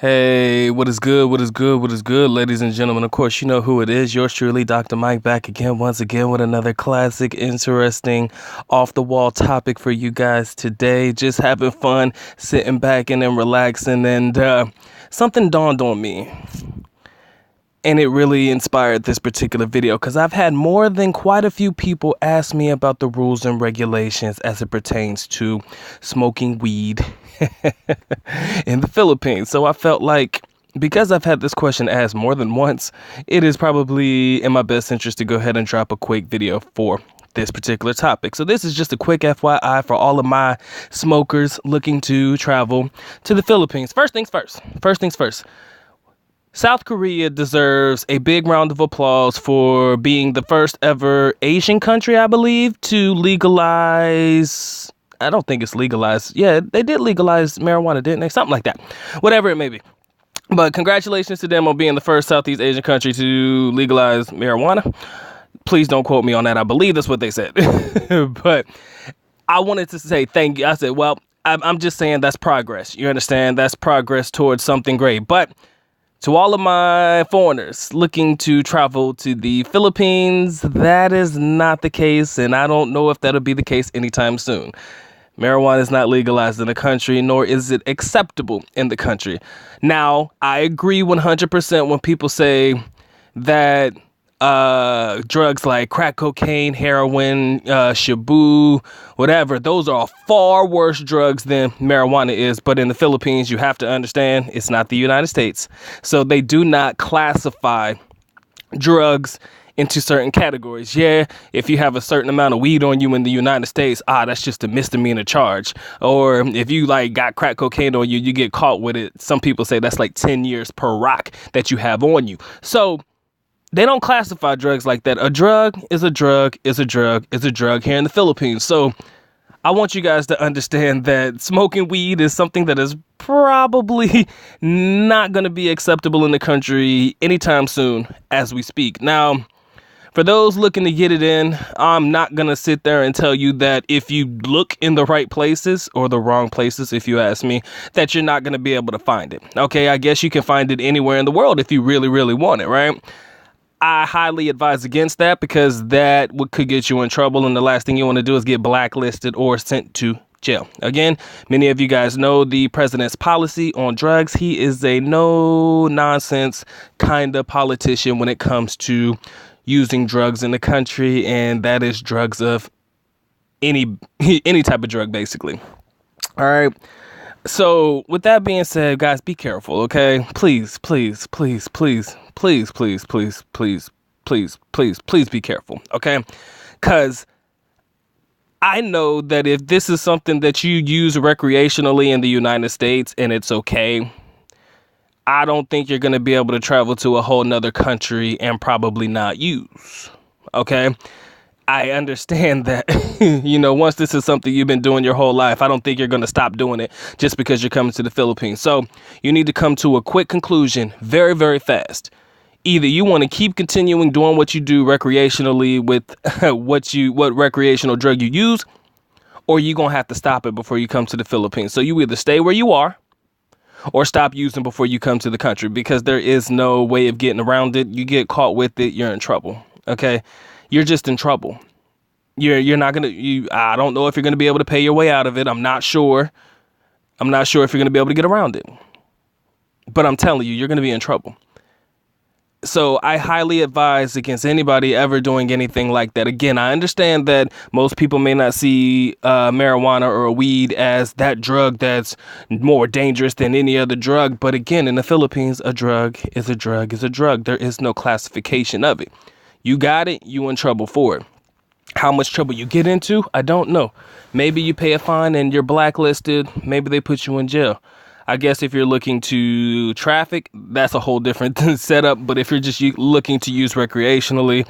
Hey, what is good? What is good? What is good, ladies and gentlemen? Of course, you know who it is. Yours truly, Dr. Mike, back again, once again, with another classic, interesting, off-the-wall topic for you guys today. Just having fun, sitting back and then relaxing, and something dawned on me. And it really inspired this particular video because I've had more than quite a few people ask me about the rules and regulations as it pertains to smoking weed in the Philippines. So I felt like because I've had this question asked more than once, it is probably in my best interest to go ahead and drop a quick video for this particular topic. So this is just a quick FYI for all of my smokers looking to travel to the Philippines. First things first. South Korea deserves a big round of applause for being the first ever Asian country, I believe, to legalize. I don't think it's legalized. Yeah, they did legalize marijuana, didn't they? Something like that. Whatever it may be. But congratulations to them on being the first Southeast Asian country to legalize marijuana. Please don't quote me on that. I believe that's what they said. But I wanted to say thank you. I said, well, I'm just saying that's progress. You understand? That's progress towards something great. But to all of my foreigners looking to travel to the Philippines, that is not the case, and I don't know if that'll be the case anytime soon. Marijuana is not legalized in the country, nor is it acceptable in the country. Now, I agree 100% when people say that drugs like crack cocaine, heroin, shabu, whatever, those are far worse drugs than marijuana is. But in the Philippines, you have to understand it's not the United States. So they do not classify drugs into certain categories. Yeah, if you have a certain amount of weed on you in the United States, that's just a misdemeanor charge. Or if you got crack cocaine on you, you get caught with it. Some people say that's like 10 years per rock that you have on you. So they don't classify drugs like that. A drug is a drug is a drug is a drug here in the Philippines. So I want you guys to understand that smoking weed is something that is probably not going to be acceptable in the country anytime soon as we speak. Now, for those looking to get it in, I'm not going to sit there and tell you that if you look in the right places or the wrong places, if you ask me, that you're not going to be able to find it. Okay, I guess you can find it anywhere in the world if you really, really want it, right? I highly advise against that because that could get you in trouble. And the last thing you want to do is get blacklisted or sent to jail. Again, many of you guys know the president's policy on drugs. He is a no nonsense kind of politician when it comes to using drugs in the country. And that is drugs of any type of drug, basically. All right. So with that being said, guys, be careful, okay? Please be careful, okay? Because I know that if this is something that you use recreationally in the United States and it's okay, I don't think you're going to be able to travel to a whole nother country and probably not use, okay? I understand that, once this is something you've been doing your whole life, I don't think you're going to stop doing it just because you're coming to the Philippines. So you need to come to a quick conclusion very, very fast. Either you want to keep continuing doing what you do recreationally with what recreational drug you use, or you're going to have to stop it before you come to the Philippines. So you either stay where you are or stop using before you come to the country, because there is no way of getting around it. You get caught with it, you're in trouble. Okay. You're just in trouble. You're not going to, I don't know if you're going to be able to pay your way out of it. I'm not sure if you're going to be able to get around it, but I'm telling you, you're going to be in trouble. So I highly advise against anybody ever doing anything like that. Again, I understand that most people may not see marijuana or weed as that drug that's more dangerous than any other drug. But again, in the Philippines, a drug is a drug is a drug. There is no classification of it. You got it, you in trouble for it. How much trouble you get into, I don't know. Maybe you pay a fine and you're blacklisted. Maybe they put you in jail. I guess if you're looking to traffic, that's a whole different setup. But if you're just looking to use recreationally,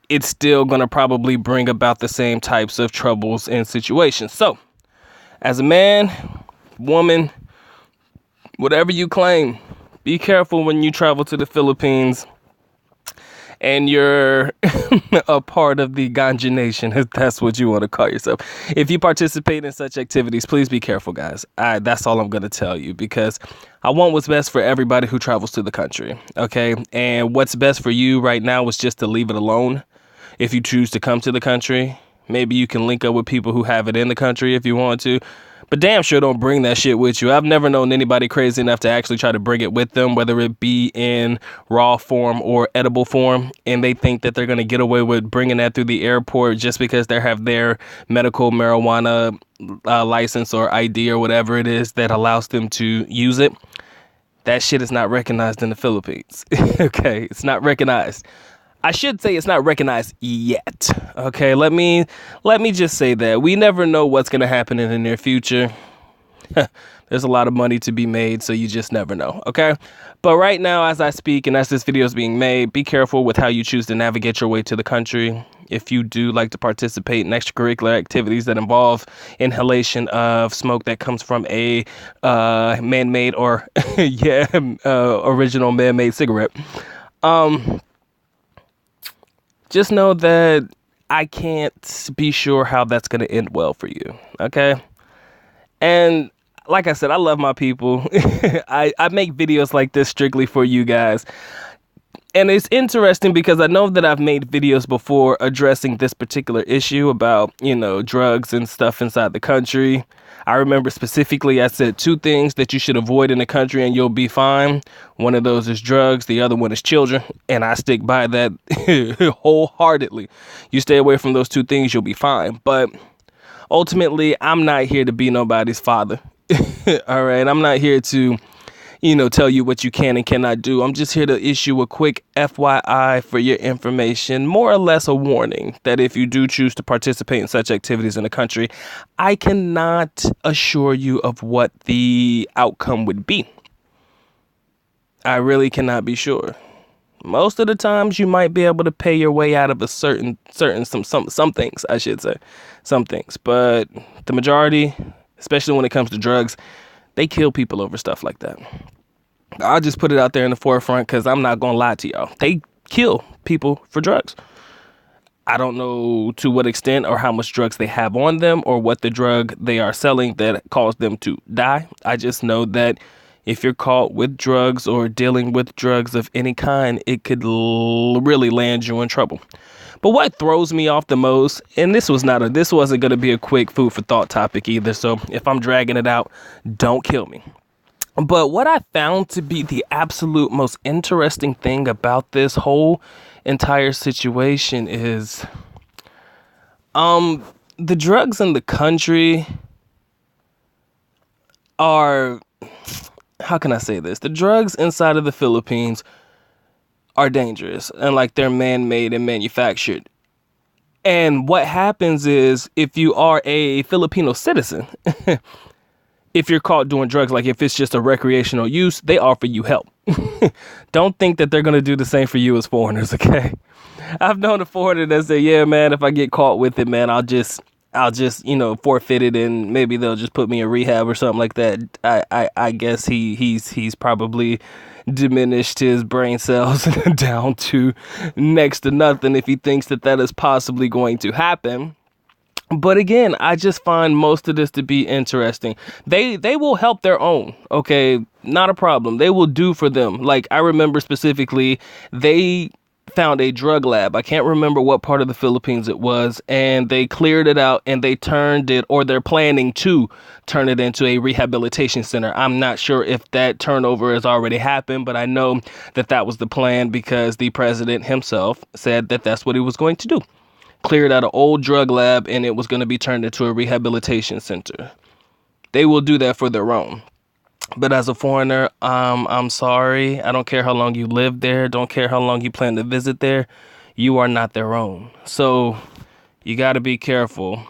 it's still going to probably bring about the same types of troubles and situations. So as a man, woman, whatever you claim, be careful when you travel to the Philippines. and you're a part of the ganja nation, if that's what you want to call yourself. If you participate in such activities, please be careful, guys. That's all I'm going to tell you, because I want what's best for everybody who travels to the country, okay? And what's best for you right now is just to leave it alone. If you choose to come to the country, maybe you can link up with people who have it in the country if you want to. But damn sure don't bring that shit with you. I've never known anybody crazy enough to actually try to bring it with them, whether it be in raw form or edible form, and they think that they're going to get away with bringing that through the airport just because they have their medical marijuana license or ID or whatever it is that allows them to use it. That shit is not recognized in the Philippines. Okay, it's not recognized. I should say it's not recognized yet. Okay, let me just say that we never know what's going to happen in the near future. There's a lot of money to be made, so you just never know. Okay, but right now, as I speak and as this video is being made, be careful with how you choose to navigate your way to the country. If you do like to participate in extracurricular activities that involve inhalation of smoke that comes from a man-made or original man-made cigarette, just know that I can't be sure how that's going to end well for you, okay? And like I said, I love my people. I make videos like this strictly for you guys. And it's interesting because I know that I've made videos before addressing this particular issue about, drugs and stuff inside the country. I remember specifically I said 2 things that you should avoid in the country and you'll be fine. One of those is drugs. The other one is children. And I stick by that wholeheartedly. You stay away from those 2 things, you'll be fine. But ultimately, I'm not here to be nobody's father. All right. I'm not here to, tell you what you can and cannot do. I'm just here to issue a quick FYI for your information, more or less a warning that if you do choose to participate in such activities in the country, I cannot assure you of what the outcome would be. I really cannot be sure. Most of the times you might be able to pay your way out of some things, I should say, some things, but the majority, especially when it comes to drugs, they kill people over stuff like that. I'll just put it out there in the forefront because I'm not going to lie to y'all. They kill people for drugs. I don't know to what extent or how much drugs they have on them or what the drug they are selling that caused them to die. I just know that if you're caught with drugs or dealing with drugs of any kind, it could really land you in trouble. But what throws me off the most, and this wasn't going to be a quick food for thought topic either, so if I'm dragging it out, don't kill me. But what I found to be the absolute most interesting thing about this whole entire situation is the drugs in the country are, how can I say this? The drugs inside of the Philippines are dangerous and like they're man-made and manufactured. And what happens is if you are a Filipino citizen, if you're caught doing drugs, like if it's just a recreational use, they offer you help. Don't think that they're going to do the same for you as foreigners, okay? I've known a foreigner that say, yeah, man, if I get caught with it, man, I'll just forfeit it and maybe they'll just put me in rehab or something like that. I guess he's probably diminished his brain cells down to next to nothing if he thinks that is possibly going to happen. But again, I just find most of this to be interesting. They will help their own. Okay, not a problem. They will do for them. Like I remember specifically, they found a drug lab. I can't remember what part of the Philippines it was, and they cleared it out and they turned it, or they're planning to turn it into a rehabilitation center. I'm not sure if that turnover has already happened, but I know that was the plan because the president himself said that that's what he was going to do. Cleared out an old drug lab and it was going to be turned into a rehabilitation center. They will do that for their own. But as a foreigner, I'm sorry. I don't care how long you live there. Don't care how long you plan to visit there. You are not their own. So you got to be careful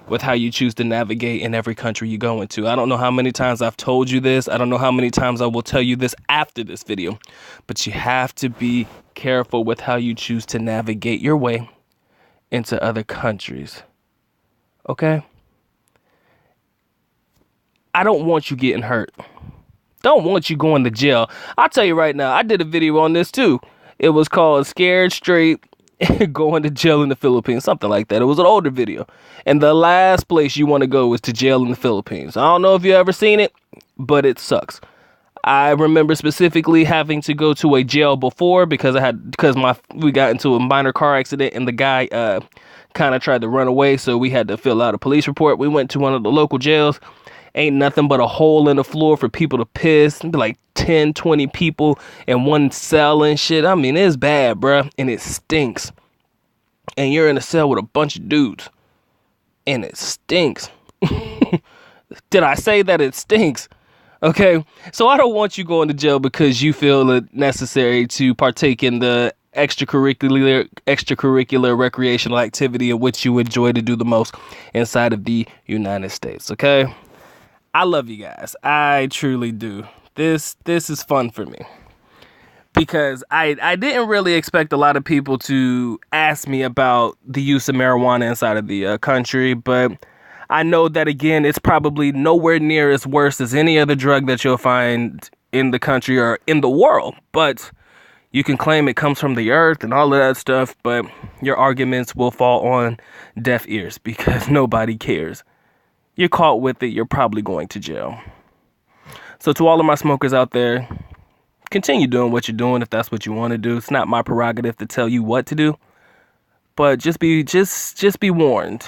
with how you choose to navigate in every country you go into. I don't know how many times I've told you this. I don't know how many times I will tell you this after this video. But you have to be careful with how you choose to navigate your way into other countries. Okay? I don't want you getting hurt. Don't want you going to jail. I'll tell you right now, I did a video on this too. It was called Scared Straight Going to Jail in the Philippines, something like that. It was an older video. And the last place you want to go is to jail in the Philippines. I don't know if you ever seen it, but it sucks. I remember specifically having to go to a jail before because we got into a minor car accident and the guy kind of tried to run away, so we had to fill out a police report. We went to one of the local jails. Ain't nothing but a hole in the floor for people to piss. Like 10, 20 people in one cell and shit. I mean, it's bad, bruh. And it stinks. And you're in a cell with a bunch of dudes. And it stinks. Did I say that it stinks? Okay. So I don't want you going to jail because you feel it necessary to partake in the extracurricular recreational activity in which you enjoy to do the most inside of the United States. Okay. I love you guys. I truly do. This is fun for me because I didn't really expect a lot of people to ask me about the use of marijuana inside of the country, but I know that, again, it's probably nowhere near as worse as any other drug that you'll find in the country or in the world, but you can claim it comes from the earth and all of that stuff, but your arguments will fall on deaf ears because nobody cares. You're caught with it, you're probably going to jail. So to all of my smokers out there, continue doing what you're doing if that's what you want to do. It's not my prerogative to tell you what to do, but just be warned.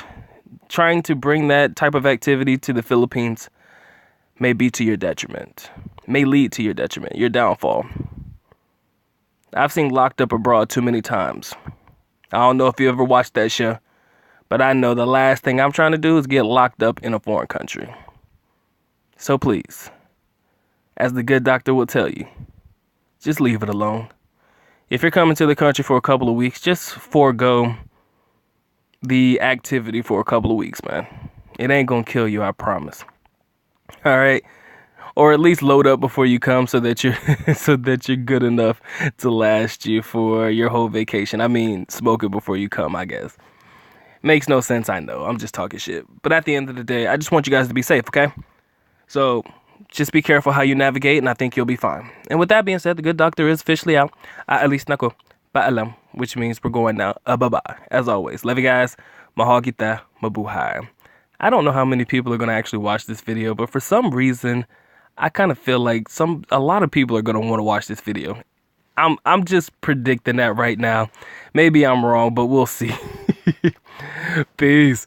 Trying to bring that type of activity to the Philippines may be to your detriment, may lead to your detriment, your downfall. I've seen Locked Up Abroad too many times. I don't know if you ever watched that show. But I know the last thing I'm trying to do is get locked up in a foreign country. So please, as the good doctor will tell you, just leave it alone. If you're coming to the country for a couple of weeks, just forego the activity for a couple of weeks, man. It ain't gonna kill you, I promise. All right? Or at least load up before you come so that you're good enough to last you for your whole vacation. I mean, smoke it before you come, I guess. Makes no sense, I know. I'm just talking shit. But at the end of the day, I just want you guys to be safe, okay? So just be careful how you navigate, and I think you'll be fine. And with that being said, the good doctor is officially out. At least nako paalam, which means we're going now. Bye-bye. As always, love you guys. Mahal kita, mabuhay. I don't know how many people are going to actually watch this video, but for some reason, I kind of feel like a lot of people are going to want to watch this video. I'm just predicting that right now. Maybe I'm wrong, but we'll see. Peace.